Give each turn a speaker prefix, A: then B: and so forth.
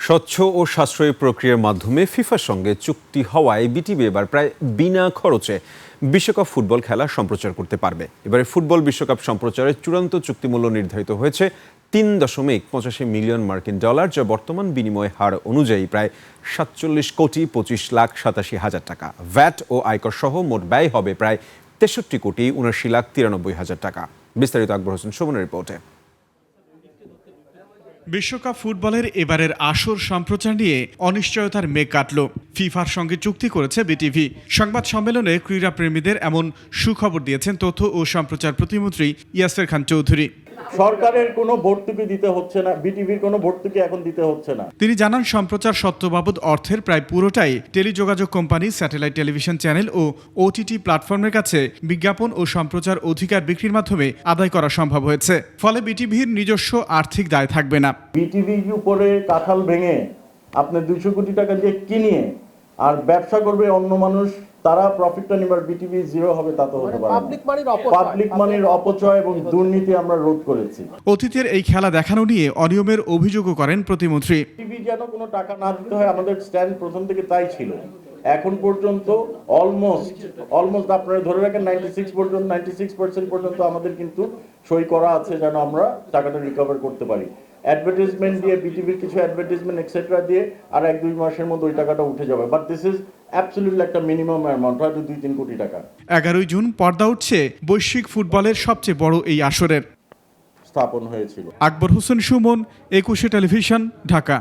A: স্বচ্ছ ও সাশ্রয়ী প্রক্রিয়ার মাধ্যমে ফিফার সঙ্গে চুক্তি হওয়ায় বিটিভি এবার প্রায় বিনা খরচে বিশ্বকাপ ফুটবল খেলা সম্প্রচার করতে পারবে। এবারে ফুটবল বিশ্বকাপ সম্প্রচারের চূড়ান্ত চুক্তিমূল্য নির্ধারিত হয়েছে $3.85 মিলিয়ন, যা বর্তমান বিনিময় হার অনুযায়ী প্রায় 47,25,87,000 টাকা। ভ্যাট ও আয়কর সহ মোট ব্যয় হবে প্রায় 63,79,93,000 টাকা। বিস্তারিত আকবর হোসেন সুমনের রিপোর্টে।
B: বিশ্বকাপ ফুটবলের এবারের আসর সম্প্রচার নিয়ে অনিশ্চয়তার মেঘ কাটল। ফিফার সঙ্গে চুক্তি করেছে বিটিভি। সংবাদ সম্মেলনে ক্রীড়াপ্রেমীদের এমন সুখবর দিয়েছেন তথ্য ও সম্প্রচার প্রতিমন্ত্রী ইয়াসের খান চৌধুরী।
C: সরকারের কোনো ভর্তুকি দিতে হচ্ছে না, বিটিভির কোনো ভর্তুকি এখন দিতে হচ্ছে না।
B: তিনি জানান, সম্প্রচার সত্যবাবদ অর্থের প্রায় পুরোটাই টেলিযোগাযোগ কোম্পানি, স্যাটেলাইট টেলিভিশন চ্যানেল ও ওটিটি প্ল্যাটফর্মের কাছে বিজ্ঞাপন ও সম্প্রচার অধিকার বিক্রির মাধ্যমে আদায় করা সম্ভব হয়েছে। ফলে বিটিভির নিজস্ব আর্থিক দায় থাকবে না।
C: বিটিভির উপরে কাঁঠাল ভেঙে আপনি 200 কোটি টাকা দিয়ে কিনিয়ে আর ব্যবসা করবে অন্য মানুষ, তারা প্রফিটটা নেবার, বিটিভি জিরো হবে তা তো হতে পারে না। পাবলিক মানির অপচয় এবং দুর্নীতি আমরা রোধ করেছি।
B: অতীতের এই খেলা দেখানো নিয়ে অনিয়মের অভিযোগও করেন প্রতিমন্ত্রী।
C: টিভি যেন কোনো টাকা না দিতে হয়, আমাদের স্ট্যান্ড প্রথম থেকে তাই ছিল। এখন পর্যন্ত অলমোস্ট আপনারা ধরে রাখেন 96% পর্যন্ত আমাদের কিন্তু সই করা আছে যেন আমরা টাকাটা রিকভার করতে পারি। অ্যাডভার্টাইজমেন্ট দিয়ে, বিটিভির কিছু অ্যাডভার্টাইজমেন্ট এক্সেট্রা দিয়ে আর 1-2 মাসের মধ্যে ওই টাকাটা উঠে যাবে। বাট দিস ইজ অ্যাবসলিউটলি একটা মিনিমাম অ্যামাউন্ট, হয়তো 2-3 কোটি টাকা।
B: 11 জুন পর্দা উঠছে বৈশ্বিক ফুটবলের সবচেয়ে বড় এই আসরের।
C: স্থাপন হয়েছিল।
B: আকবর হোসেন সুমন, 21 টেলিভিশন, ঢাকা।